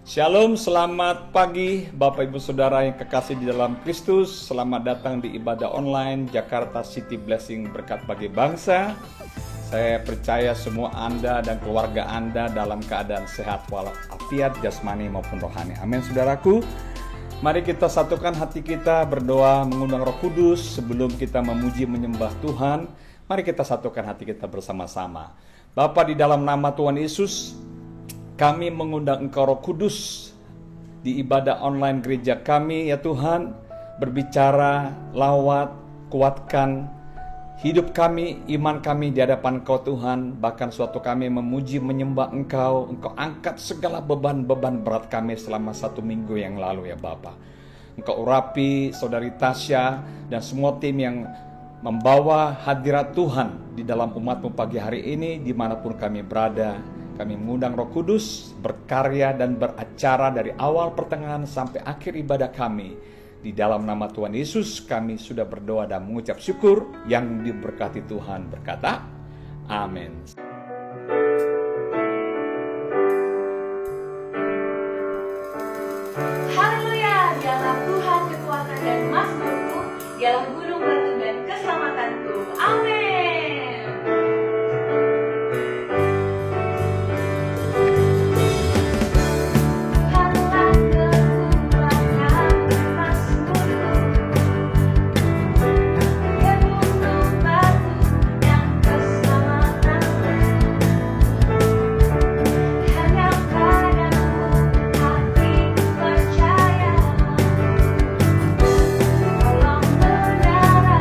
Shalom, selamat pagi Bapak Ibu Saudara yang kekasih di dalam Kristus. Selamat datang di ibadah online Jakarta City Blessing Berkat Bagi Bangsa. Saya percaya semua Anda dan keluarga Anda dalam keadaan sehat walafiat jasmani maupun rohani. Amin saudaraku. Mari kita satukan hati kita berdoa mengundang Roh Kudus sebelum kita memuji menyembah Tuhan. Mari kita satukan hati kita bersama-sama. Bapa, di dalam nama Tuhan Yesus, kami mengundang Engkau Roh Kudus di ibadah online gereja kami, ya Tuhan. Berbicara, lawat, kuatkan hidup kami, iman kami di hadapan Engkau Tuhan. Bahkan suatu kami memuji, menyembah Engkau. Engkau angkat segala beban-beban berat kami selama 1 minggu yang lalu, ya Bapa. Engkau urapi saudari Tasya dan semua tim yang membawa hadirat Tuhan di dalam umat-Mu pagi hari ini dimanapun kami berada. Kami mengundang Roh Kudus berkarya dan beracara dari awal pertengahan sampai akhir ibadah kami. Di dalam nama Tuhan Yesus kami sudah berdoa dan mengucap syukur. Yang diberkati Tuhan berkata, amin. Haleluya, dialah Tuhan kekuatan dan mazmurku, dialah gunung batu dan keselamatanku. Amin. Percaya, tolong benar.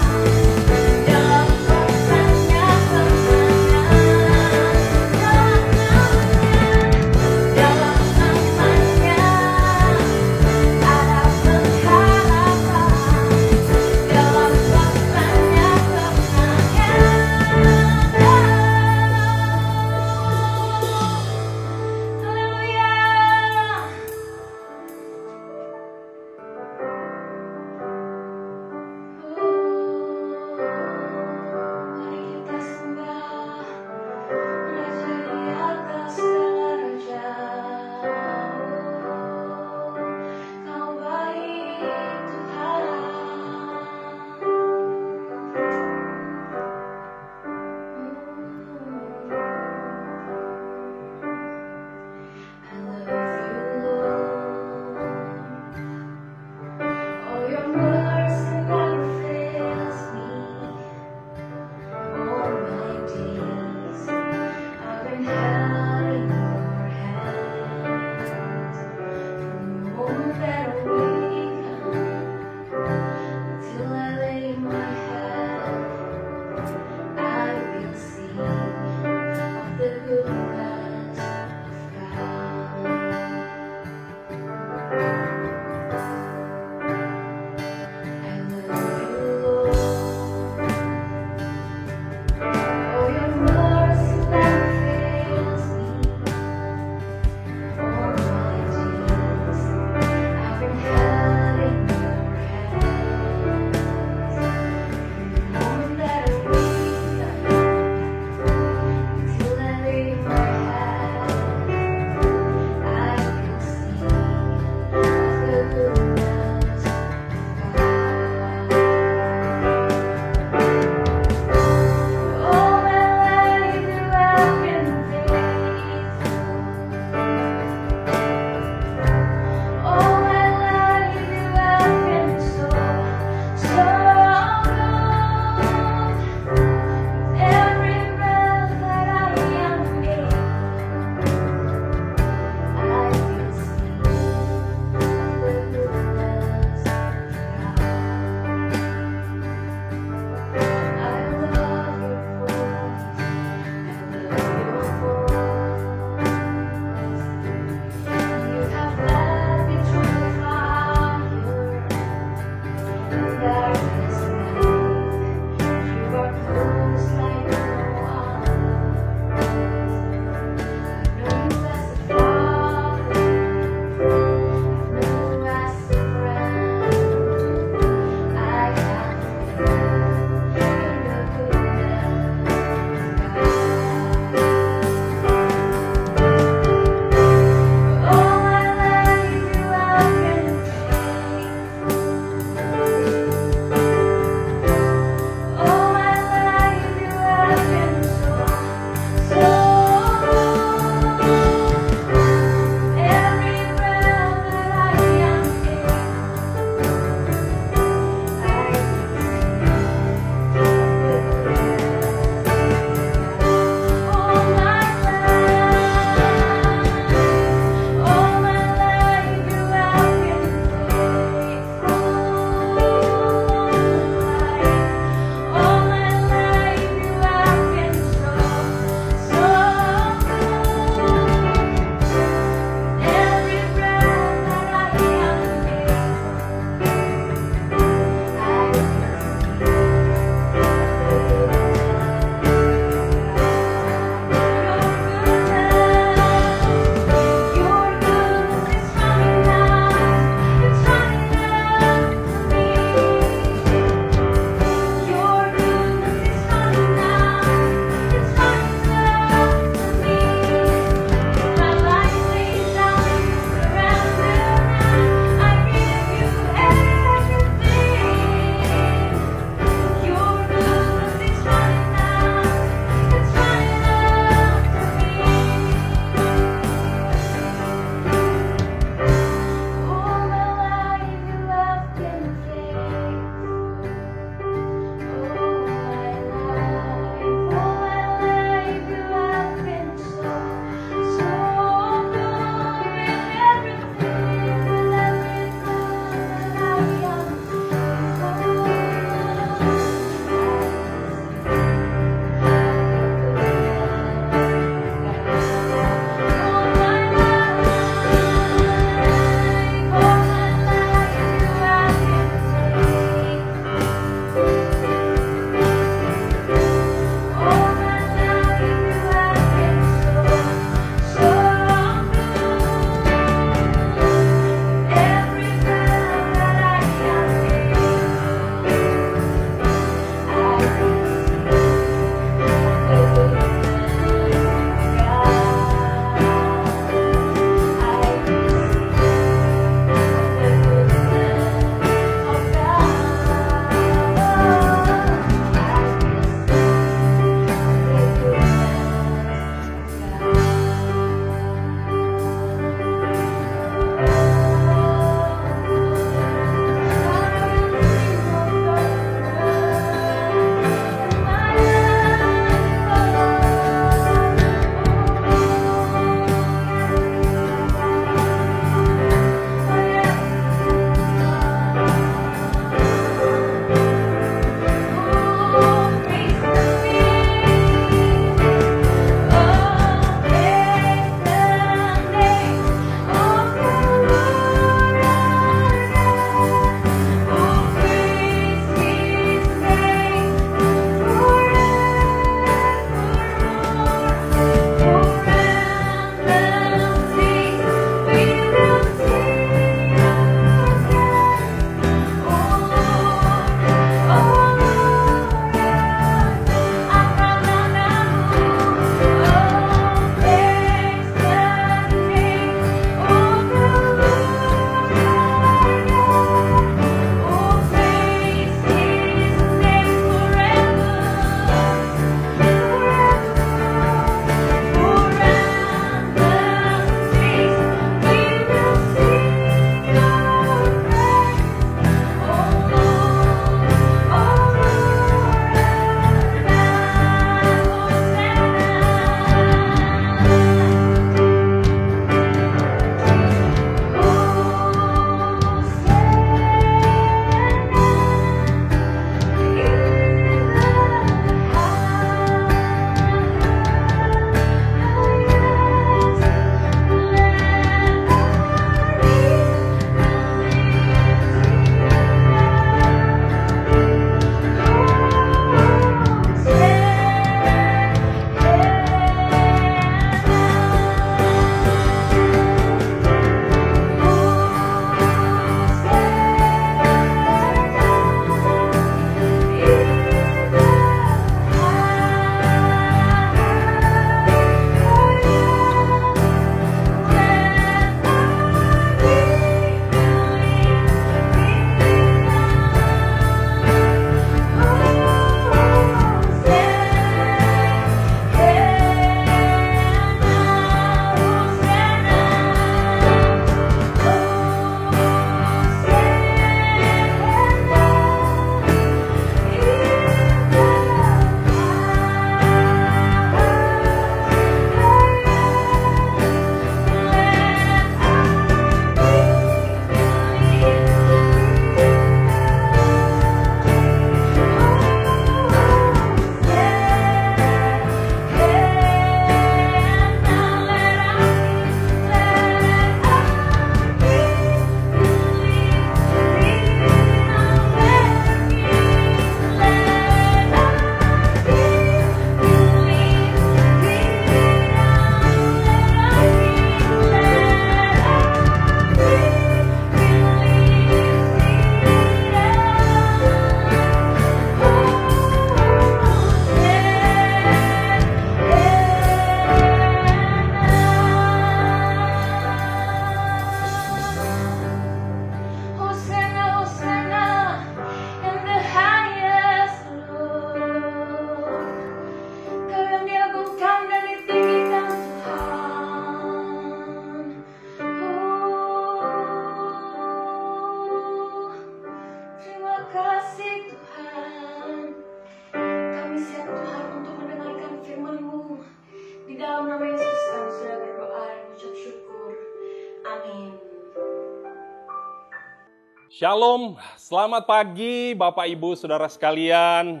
Shalom, selamat pagi Bapak Ibu Saudara sekalian.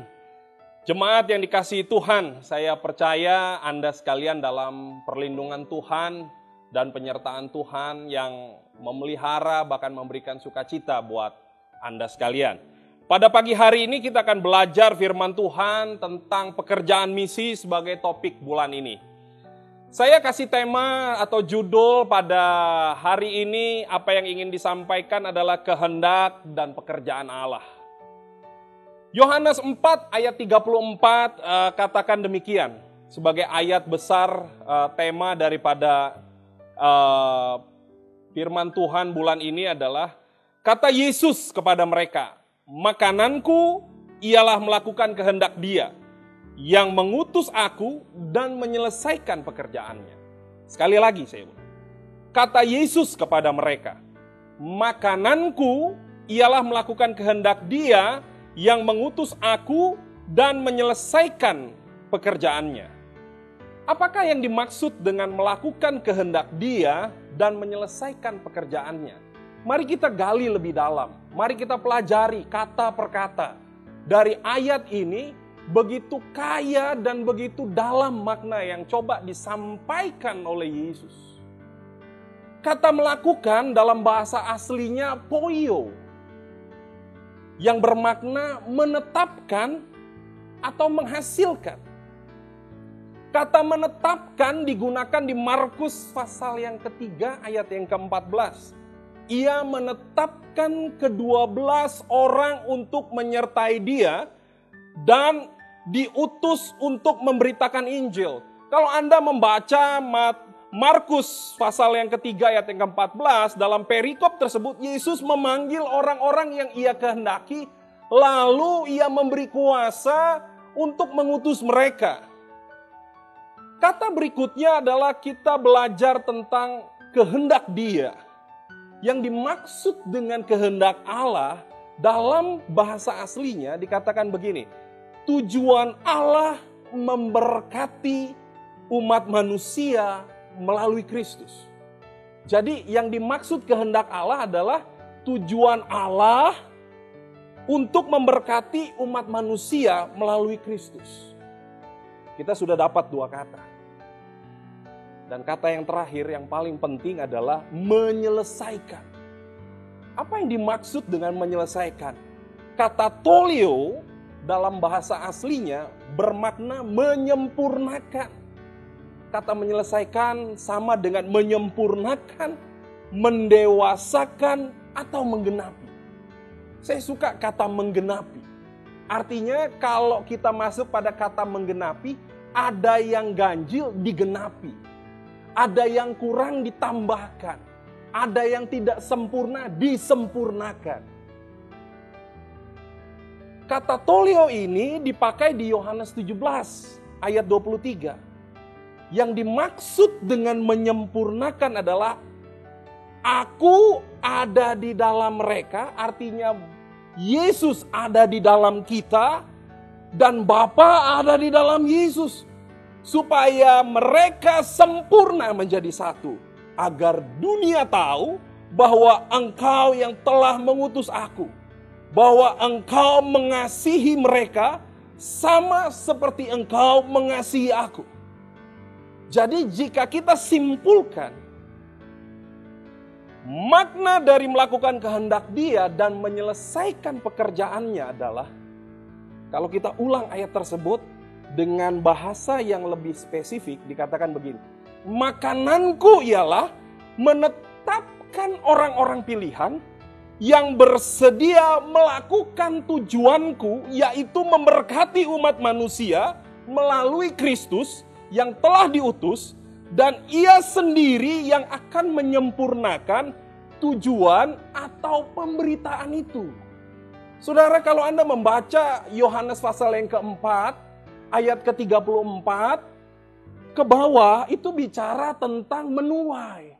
Jemaat yang dikasihi Tuhan, saya percaya Anda sekalian dalam perlindungan Tuhan dan penyertaan Tuhan yang memelihara bahkan memberikan sukacita buat Anda sekalian. Pada pagi hari ini kita akan belajar firman Tuhan tentang pekerjaan misi sebagai topik bulan ini. Saya kasih tema atau judul pada hari ini, apa yang ingin disampaikan adalah kehendak dan pekerjaan Allah. Yohanes 4 ayat 34 katakan demikian, sebagai ayat besar tema daripada firman Tuhan bulan ini adalah, kata Yesus kepada mereka, makananku ialah melakukan kehendak Dia yang mengutus aku dan menyelesaikan pekerjaannya. Sekali lagi saya ulang. Kata Yesus kepada mereka, makananku ialah melakukan kehendak Dia yang mengutus aku dan menyelesaikan pekerjaannya. Apakah yang dimaksud dengan melakukan kehendak Dia dan menyelesaikan pekerjaannya? Mari kita gali lebih dalam. Mari kita pelajari kata per kata. Dari ayat ini, begitu kaya dan begitu dalam makna yang coba disampaikan oleh Yesus. Kata melakukan dalam bahasa aslinya poio, yang bermakna menetapkan atau menghasilkan. Kata menetapkan digunakan di Markus pasal yang ketiga ayat yang ke-14. Ia menetapkan ke-12 orang untuk menyertai Dia dan diutus untuk memberitakan Injil. Kalau Anda membaca Markus pasal yang ketiga ayat yang ke-14, dalam perikop tersebut Yesus memanggil orang-orang yang Ia kehendaki, lalu Ia memberi kuasa untuk mengutus mereka. Kata berikutnya adalah kita belajar tentang kehendak Dia. Yang dimaksud dengan kehendak Allah dalam bahasa aslinya dikatakan begini, tujuan Allah memberkati umat manusia melalui Kristus. Jadi yang dimaksud kehendak Allah adalah tujuan Allah untuk memberkati umat manusia melalui Kristus. Kita sudah dapat dua kata. Dan kata yang terakhir yang paling penting adalah menyelesaikan. Apa yang dimaksud dengan menyelesaikan? Kata tolio dalam bahasa aslinya bermakna menyempurnakan. Kata menyelesaikan sama dengan menyempurnakan, mendewasakan, atau menggenapi. Saya suka kata menggenapi. Artinya kalau kita masuk pada kata menggenapi, ada yang ganjil digenapi. Ada yang kurang ditambahkan. Ada yang tidak sempurna disempurnakan. Kata tolio ini dipakai di Yohanes 17 ayat 23. Yang dimaksud dengan menyempurnakan adalah aku ada di dalam mereka, artinya Yesus ada di dalam kita dan Bapa ada di dalam Yesus. Supaya mereka sempurna menjadi satu. Agar dunia tahu bahwa Engkau yang telah mengutus aku. Bahwa Engkau mengasihi mereka sama seperti Engkau mengasihi aku. Jadi jika kita simpulkan makna dari melakukan kehendak Dia dan menyelesaikan pekerjaannya adalah, kalau kita ulang ayat tersebut dengan bahasa yang lebih spesifik dikatakan begini, makananku ialah menetapkan orang-orang pilihan yang bersedia melakukan tujuanku, yaitu memberkati umat manusia melalui Kristus yang telah diutus, dan Ia sendiri yang akan menyempurnakan tujuan atau pemberitaan itu. Saudara, kalau Anda membaca Yohanes pasal yang keempat, ayat ke-34, ke bawah itu bicara tentang menuai.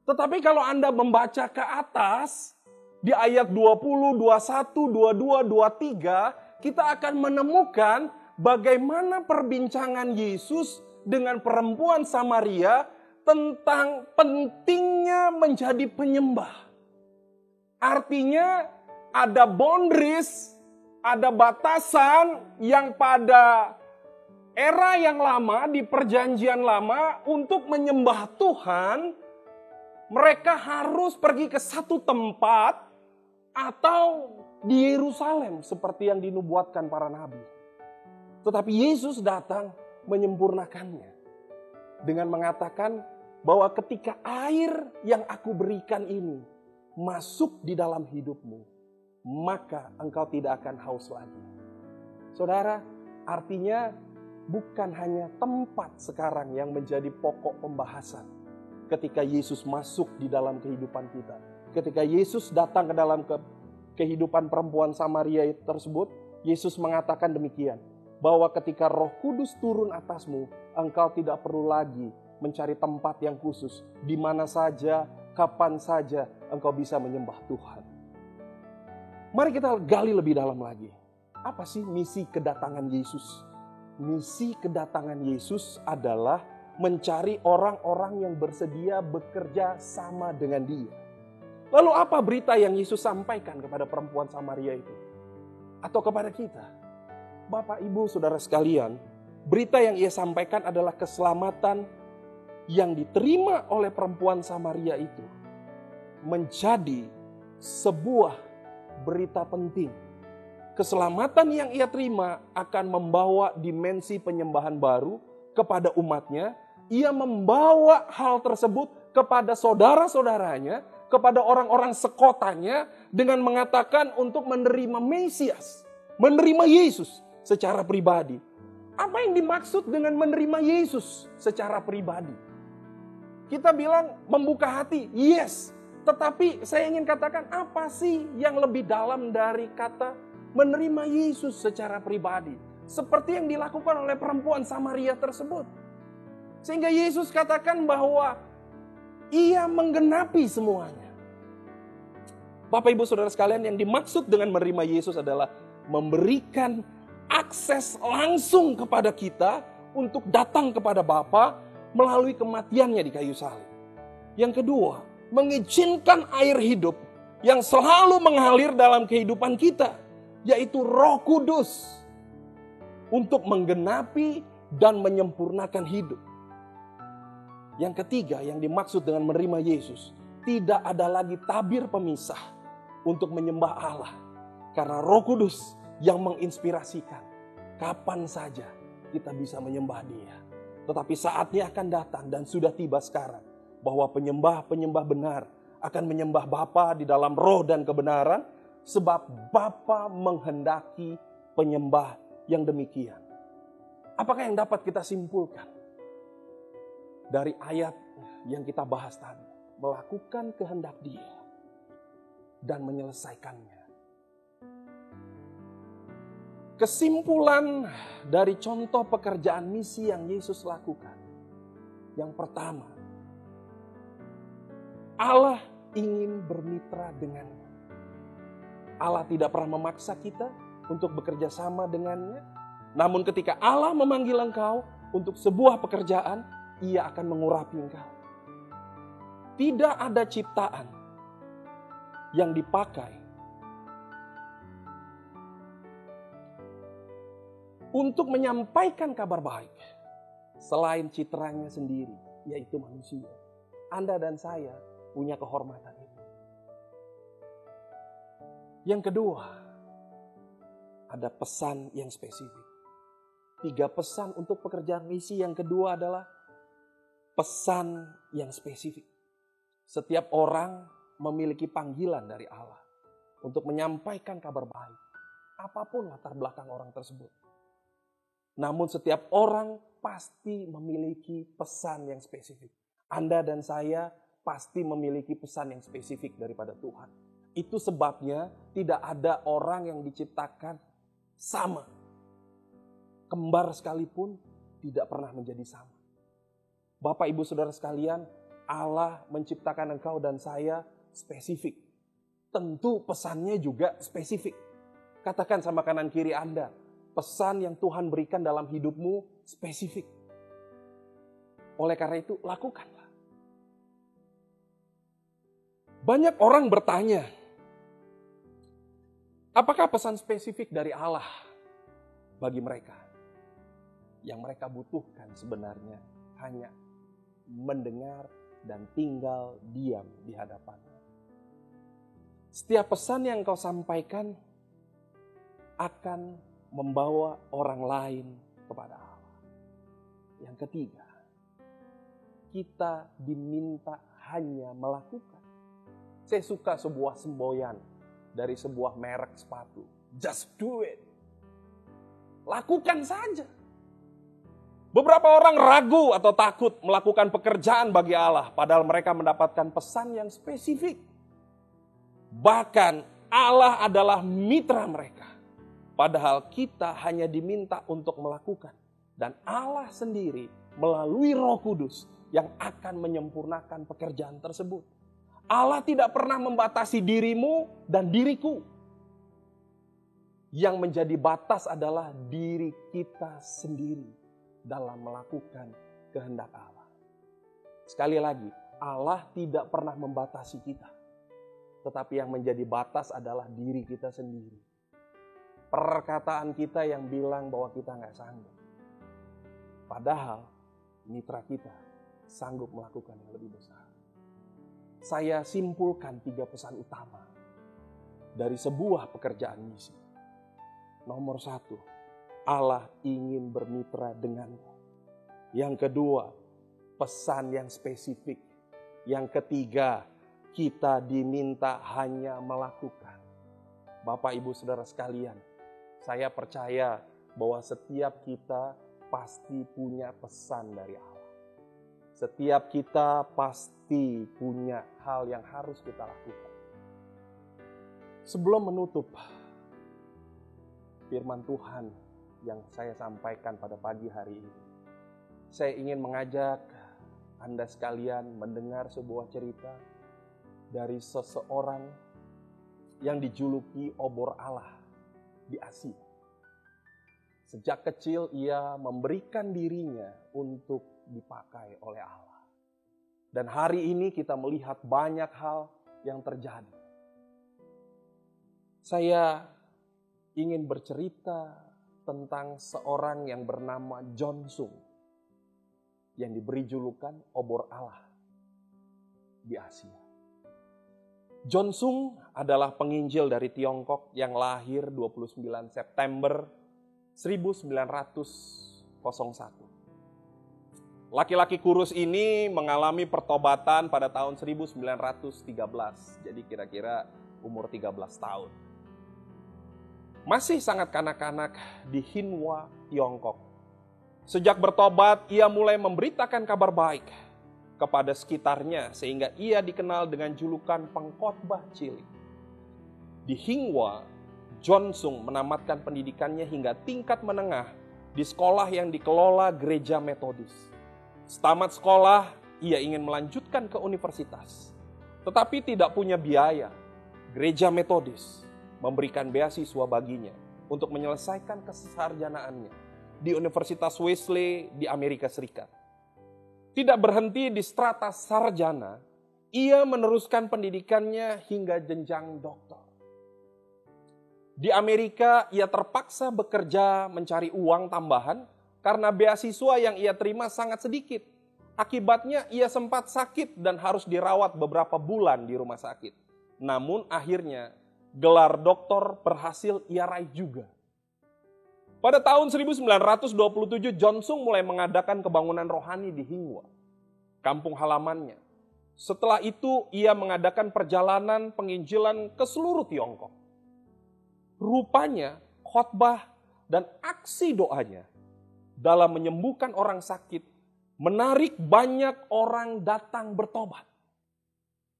Tetapi kalau Anda membaca ke atas, di ayat 20, 21, 22, 23, kita akan menemukan bagaimana perbincangan Yesus dengan perempuan Samaria tentang pentingnya menjadi penyembah. Artinya ada boundaries, ada batasan yang pada era yang lama, di perjanjian lama, untuk menyembah Tuhan, mereka harus pergi ke satu tempat atau di Yerusalem seperti yang dinubuatkan para nabi. Tetapi Yesus datang menyempurnakannya dengan mengatakan bahwa ketika air yang aku berikan ini masuk di dalam hidupmu, maka engkau tidak akan haus lagi. Saudara, artinya bukan hanya tempat sekarang yang menjadi pokok pembahasan ketika Yesus masuk di dalam kehidupan kita. Ketika Yesus datang ke dalam kehidupan perempuan Samaria tersebut, Yesus mengatakan demikian, bahwa ketika Roh Kudus turun atasmu, engkau tidak perlu lagi mencari tempat yang khusus. Di mana saja, kapan saja engkau bisa menyembah Tuhan. Mari kita gali lebih dalam lagi. Apa sih misi kedatangan Yesus? Misi kedatangan Yesus adalah mencari orang-orang yang bersedia bekerja sama dengan Dia. Lalu apa berita yang Yesus sampaikan kepada perempuan Samaria itu? Atau kepada kita? Bapak, Ibu, Saudara sekalian, berita yang Ia sampaikan adalah keselamatan yang diterima oleh perempuan Samaria itu menjadi sebuah berita penting. Keselamatan yang ia terima akan membawa dimensi penyembahan baru kepada umatnya. Ia membawa hal tersebut kepada saudara-saudaranya, kepada orang-orang sekotanya dengan mengatakan untuk menerima Mesias, menerima Yesus secara pribadi. Apa yang dimaksud dengan menerima Yesus secara pribadi? Kita bilang membuka hati, yes. Tetapi saya ingin katakan apa sih yang lebih dalam dari kata menerima Yesus secara pribadi. Seperti yang dilakukan oleh perempuan Samaria tersebut. Sehingga Yesus katakan bahwa Ia menggenapi semuanya. Bapak, Ibu, Saudara sekalian, yang dimaksud dengan menerima Yesus adalah memberikan akses langsung kepada kita untuk datang kepada Bapa melalui kematiannya di kayu salib. Yang kedua, mengizinkan air hidup yang selalu mengalir dalam kehidupan kita, yaitu Roh Kudus, untuk menggenapi dan menyempurnakan hidup. Yang ketiga, yang dimaksud dengan menerima Yesus, tidak ada lagi tabir pemisah untuk menyembah Allah, karena Roh Kudus yang menginspirasikan kapan saja kita bisa menyembah Dia. Tetapi saatnya akan datang dan sudah tiba sekarang, bahwa penyembah-penyembah benar akan menyembah Bapa di dalam roh dan kebenaran, sebab Bapa menghendaki penyembah yang demikian. Apakah yang dapat kita simpulkan dari ayat yang kita bahas tadi? Melakukan kehendak Dia dan menyelesaikannya. Kesimpulan dari contoh pekerjaan misi yang Yesus lakukan. Yang pertama, Allah ingin bermitra denganmu. Allah tidak pernah memaksa kita untuk bekerja sama dengannya. Namun ketika Allah memanggil engkau untuk sebuah pekerjaan, Ia akan mengurapi engkau. Tidak ada ciptaan yang dipakai untuk menyampaikan kabar baik selain citranya sendiri, yaitu manusia. Anda dan saya punya kehormatan itu. Yang kedua, ada pesan yang spesifik. 3 pesan untuk pekerjaan misi. Yang kedua adalah pesan yang spesifik. Setiap orang memiliki panggilan dari Allah untuk menyampaikan kabar baik, apapun latar belakang orang tersebut. Namun setiap orang pasti memiliki pesan yang spesifik. Anda dan saya pasti memiliki pesan yang spesifik daripada Tuhan. Itu sebabnya tidak ada orang yang diciptakan sama. Kembar sekalipun tidak pernah menjadi sama. Bapak, Ibu, Saudara sekalian, Allah menciptakan engkau dan saya spesifik. Tentu pesannya juga spesifik. Katakan sama kanan kiri Anda, pesan yang Tuhan berikan dalam hidupmu spesifik. Oleh karena itu, lakukanlah. Banyak orang bertanya, Apakah pesan spesifik dari Allah bagi mereka? Yang mereka butuhkan sebenarnya hanya mendengar dan tinggal diam di hadapannya. Setiap pesan yang kau sampaikan akan membawa orang lain kepada Allah. Yang ketiga, kita diminta hanya melakukan. Saya suka sebuah semboyan dari sebuah merek sepatu. Just do it. Lakukan saja. Beberapa orang ragu atau takut melakukan pekerjaan bagi Allah, padahal mereka mendapatkan pesan yang spesifik. Bahkan Allah adalah mitra mereka, padahal kita hanya diminta untuk melakukan. Dan Allah sendiri melalui Roh Kudus yang akan menyempurnakan pekerjaan tersebut. Allah tidak pernah membatasi dirimu dan diriku. Yang menjadi batas adalah diri kita sendiri dalam melakukan kehendak Allah. Sekali lagi, Allah tidak pernah membatasi kita. Tetapi yang menjadi batas adalah diri kita sendiri. Perkataan kita yang bilang bahwa kita nggak sanggup. Padahal mitra kita sanggup melakukan yang lebih besar. Saya simpulkan 3 pesan utama dari sebuah pekerjaan misi. Nomor 1, Allah ingin bermitra denganmu. Yang kedua, pesan yang spesifik. Yang ketiga, kita diminta hanya melakukan. Bapak, Ibu, Saudara sekalian, saya percaya bahwa setiap kita pasti punya pesan dari Allah. Setiap kita pasti punya hal yang harus kita lakukan. Sebelum menutup firman Tuhan yang saya sampaikan pada pagi hari ini, saya ingin mengajak Anda sekalian mendengar sebuah cerita dari seseorang yang dijuluki obor Allah di Asia. Sejak kecil ia memberikan dirinya untuk dipakai oleh Allah. Dan hari ini kita melihat banyak hal yang terjadi. Saya ingin bercerita tentang seorang yang bernama John Sung, yang diberi julukan obor Allah di Asia. John Sung adalah penginjil dari Tiongkok yang lahir 29 September 1901. Laki-laki kurus ini mengalami pertobatan pada tahun 1913. Jadi kira-kira umur 13 tahun. Masih sangat kanak-kanak di Hinhua, Tiongkok. Sejak bertobat, ia mulai memberitakan kabar baik kepada sekitarnya sehingga ia dikenal dengan julukan pengkhotbah cilik. Di Hinhua, John Sung menamatkan pendidikannya hingga tingkat menengah di sekolah yang dikelola gereja Metodis. Setamat sekolah, ia ingin melanjutkan ke universitas. Tetapi tidak punya biaya. Gereja Metodis memberikan beasiswa baginya untuk menyelesaikan kesarjanaannya di Universitas Wesley di Amerika Serikat. Tidak berhenti di strata sarjana, ia meneruskan pendidikannya hingga jenjang doktor. Di Amerika, ia terpaksa bekerja mencari uang tambahan karena beasiswa yang ia terima sangat sedikit. Akibatnya ia sempat sakit dan harus dirawat beberapa bulan di rumah sakit. Namun akhirnya gelar doktor berhasil ia raih juga. Pada tahun 1927 John Sung mulai mengadakan kebangunan rohani di Hinhua, kampung halamannya. Setelah itu ia mengadakan perjalanan penginjilan ke seluruh Tiongkok. Rupanya khotbah dan aksi doanya dalam menyembuhkan orang sakit, menarik banyak orang datang bertobat.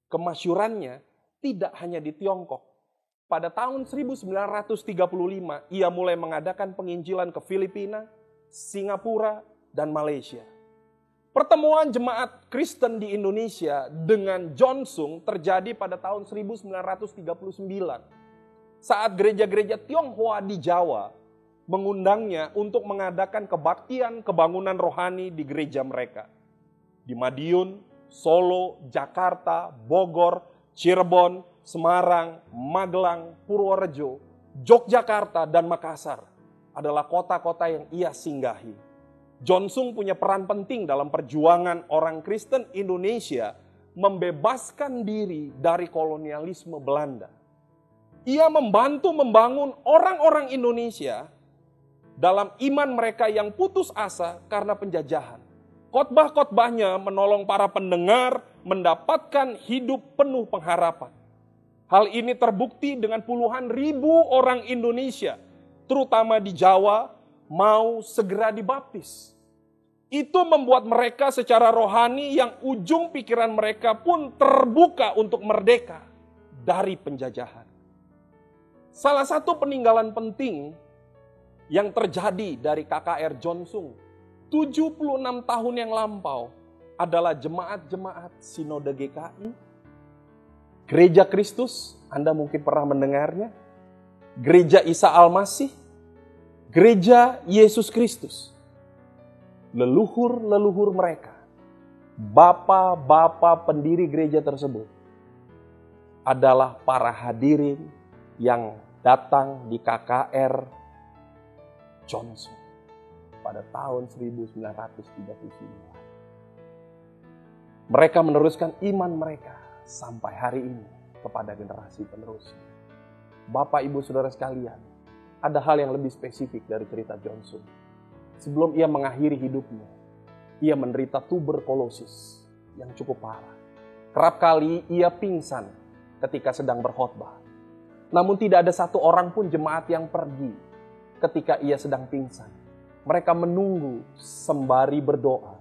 Kemasyurannya tidak hanya di Tiongkok. Pada tahun 1935, ia mulai mengadakan penginjilan ke Filipina, Singapura, dan Malaysia. Pertemuan jemaat Kristen di Indonesia dengan John Sung terjadi pada tahun 1939. Saat gereja-gereja Tionghoa di Jawa mengundangnya untuk mengadakan kebaktian kebangunan rohani di gereja mereka. Di Madiun, Solo, Jakarta, Bogor, Cirebon, Semarang, Magelang, Purworejo, Yogyakarta dan Makassar adalah kota-kota yang ia singgahi. Jonsung punya peran penting dalam perjuangan orang Kristen Indonesia membebaskan diri dari kolonialisme Belanda. Ia membantu membangun orang-orang Indonesia dalam iman mereka yang putus asa karena penjajahan. Khotbah-khotbahnya menolong para pendengar mendapatkan hidup penuh pengharapan. Hal ini terbukti dengan puluhan ribu orang Indonesia, terutama di Jawa, mau segera dibaptis. Itu membuat mereka secara rohani yang ujung pikiran mereka pun terbuka untuk merdeka dari penjajahan. Salah satu peninggalan penting yang terjadi dari KKR Jonsung 76 tahun yang lampau adalah jemaat-jemaat Sinode GKI, Gereja Kristus, Anda mungkin pernah mendengarnya, Gereja Isa Al-Masih, Gereja Yesus Kristus. Leluhur-leluhur mereka, bapak-bapak pendiri gereja tersebut adalah para hadirin yang datang di KKR Jonsung pada tahun 1939. Mereka meneruskan iman mereka sampai hari ini kepada generasi penerus. Bapak, Ibu, Saudara sekalian, ada hal yang lebih spesifik dari cerita Jonsung. Sebelum ia mengakhiri hidupnya, ia menderita tuberkulosis yang cukup parah. Kerap kali ia pingsan ketika sedang berkhotbah. Namun tidak ada satu orang pun jemaat yang pergi ketika ia sedang pingsan. Mereka menunggu sembari berdoa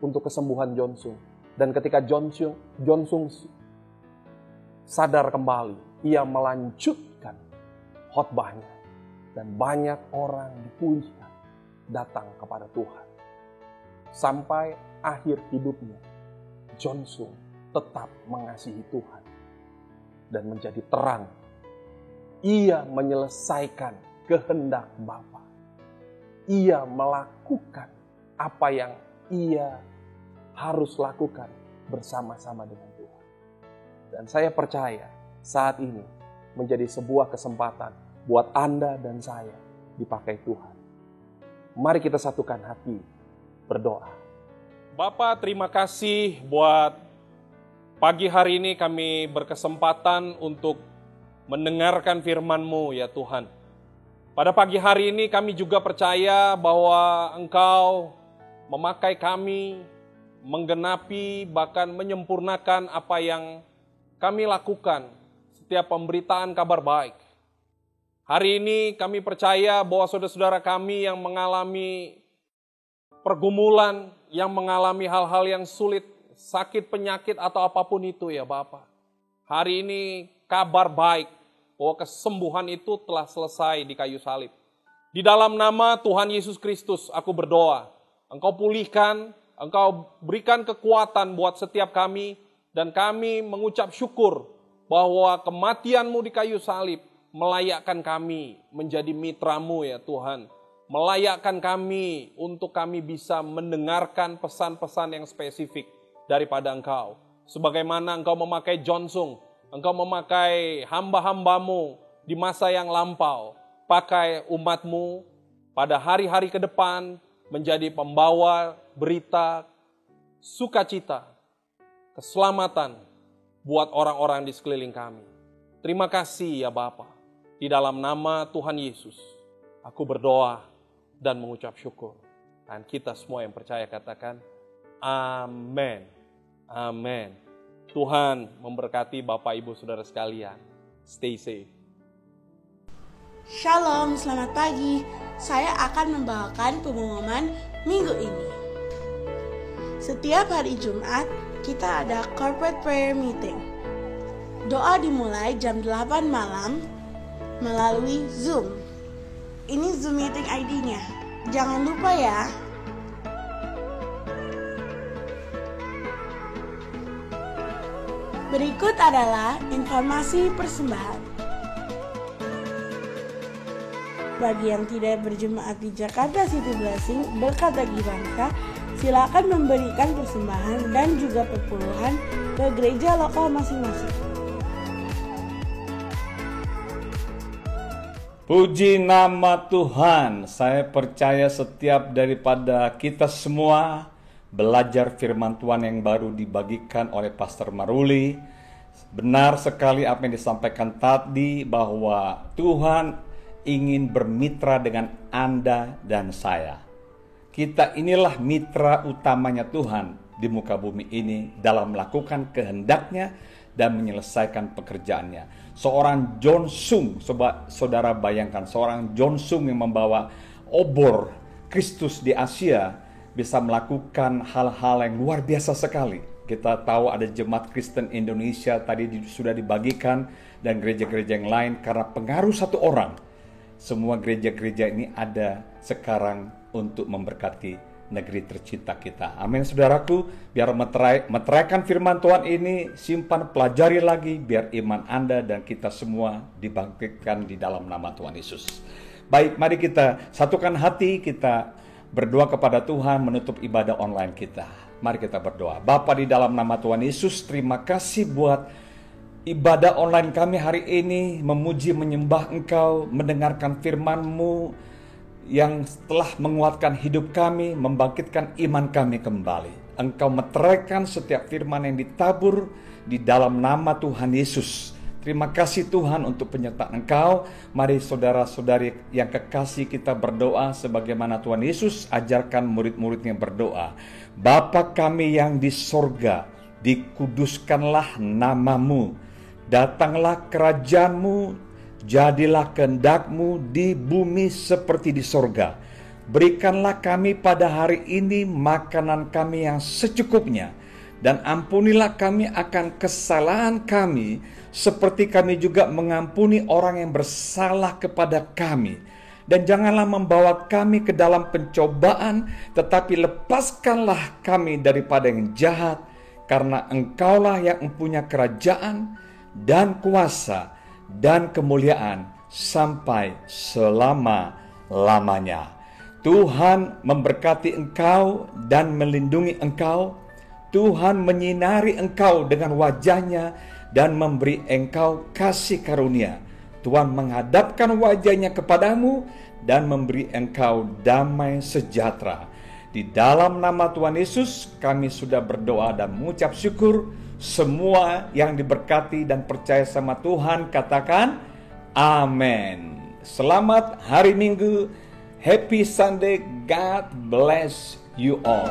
untuk kesembuhan Jonsung. Dan ketika Jonsung sadar kembali, ia melanjutkan khotbahnya. Dan banyak orang dipulihkan datang kepada Tuhan. Sampai akhir hidupnya, Jonsung tetap mengasihi Tuhan dan menjadi terang. Ia menyelesaikan kehendak Bapa. Ia melakukan apa yang ia harus lakukan bersama-sama dengan Tuhan. Dan saya percaya saat ini menjadi sebuah kesempatan buat Anda dan saya dipakai Tuhan. Mari kita satukan hati berdoa. Bapak, terima kasih buat pagi hari ini kami berkesempatan untuk mendengarkan firman-Mu ya Tuhan. Pada pagi hari ini kami juga percaya bahwa Engkau memakai kami, menggenapi bahkan menyempurnakan apa yang kami lakukan setiap pemberitaan kabar baik. Hari ini kami percaya bahwa saudara-saudara kami yang mengalami pergumulan, yang mengalami hal-hal yang sulit, sakit, penyakit atau apapun itu ya Bapak. Hari ini kabar baik bahwa kesembuhan itu telah selesai di kayu salib. Di dalam nama Tuhan Yesus Kristus aku berdoa, Engkau pulihkan, Engkau berikan kekuatan buat setiap kami, dan kami mengucap syukur bahwa kematian-Mu di kayu salib melayakkan kami menjadi mitra-Mu ya Tuhan. Melayakkan kami untuk kami bisa mendengarkan pesan-pesan yang spesifik daripada Engkau. Sebagaimana Engkau memakai Jonsung, Engkau memakai hamba-hamba-Mu di masa yang lampau. Pakai umat-Mu pada hari-hari ke depan menjadi pembawa berita sukacita, keselamatan buat orang-orang di sekeliling kami. Terima kasih ya Bapa. Di dalam nama Tuhan Yesus, aku berdoa dan mengucap syukur. Dan kita semua yang percaya katakan, amin. Amin. Tuhan memberkati Bapak, Ibu, Saudara sekalian. Stay safe. Shalom, selamat pagi. Saya akan membawakan pengumuman minggu ini. Setiap hari Jumat, kita ada corporate prayer meeting. Doa dimulai jam 8 malam melalui Zoom. Ini Zoom meeting ID-nya. Jangan lupa ya. Berikut adalah informasi persembahan. Bagi yang tidak berjemaat di Jakarta City Blessing Berkat Bagi Bangsa, silakan memberikan persembahan dan juga perpuluhan ke gereja lokal masing-masing. Puji nama Tuhan. Saya percaya setiap daripada kita semua belajar firman Tuhan yang baru dibagikan oleh Pastor Maruli. Benar sekali apa yang disampaikan tadi, bahwa Tuhan ingin bermitra dengan Anda dan saya. Kita inilah mitra utamanya Tuhan di muka bumi ini dalam melakukan kehendaknya dan menyelesaikan pekerjaannya. Seorang John Sung, saudara bayangkan, seorang John Sung yang membawa obor Kristus di Asia bisa melakukan hal-hal yang luar biasa sekali. Kita tahu ada jemaat Kristen Indonesia tadi sudah dibagikan, dan gereja-gereja yang lain karena pengaruh satu orang. Semua gereja-gereja ini ada sekarang untuk memberkati negeri tercinta kita. Amin, saudaraku. Biar meteraikan firman Tuhan ini, simpan, pelajari lagi, biar iman Anda dan kita semua dibangkitkan di dalam nama Tuhan Yesus. Baik, mari kita satukan hati, kita berdoa kepada Tuhan menutup ibadah online kita. Mari kita berdoa. Bapa, di dalam nama Tuhan Yesus, terima kasih buat ibadah online kami hari ini, memuji, menyembah Engkau, mendengarkan firman-Mu yang telah menguatkan hidup kami, membangkitkan iman kami kembali. Engkau meteraikan setiap firman yang ditabur di dalam nama Tuhan Yesus. Terima kasih Tuhan untuk penyertaan Engkau. Mari saudara-saudari yang kekasih, kita berdoa sebagaimana Tuhan Yesus ajarkan murid-muridnya berdoa. Bapa kami yang di sorga, dikuduskanlah nama-Mu. Datanglah kerajaan-Mu, jadilah kehendak-Mu di bumi seperti di sorga. Berikanlah kami pada hari ini makanan kami yang secukupnya, dan ampunilah kami akan kesalahan kami, seperti kami juga mengampuni orang yang bersalah kepada kami. Dan janganlah membawa kami ke dalam pencobaan, tetapi lepaskanlah kami daripada yang jahat, karena Engkaulah yang mempunyai kerajaan dan kuasa dan kemuliaan sampai selama-lamanya. Tuhan memberkati engkau dan melindungi engkau. Tuhan menyinari engkau dengan wajah-Nya dan memberi engkau kasih karunia. Tuhan menghadapkan wajah-Nya kepadamu dan memberi engkau damai sejahtera. Di dalam nama Tuhan Yesus kami sudah berdoa dan mengucap syukur. Semua yang diberkati dan percaya sama Tuhan katakan amin. Selamat hari Minggu. Happy Sunday. God bless you all.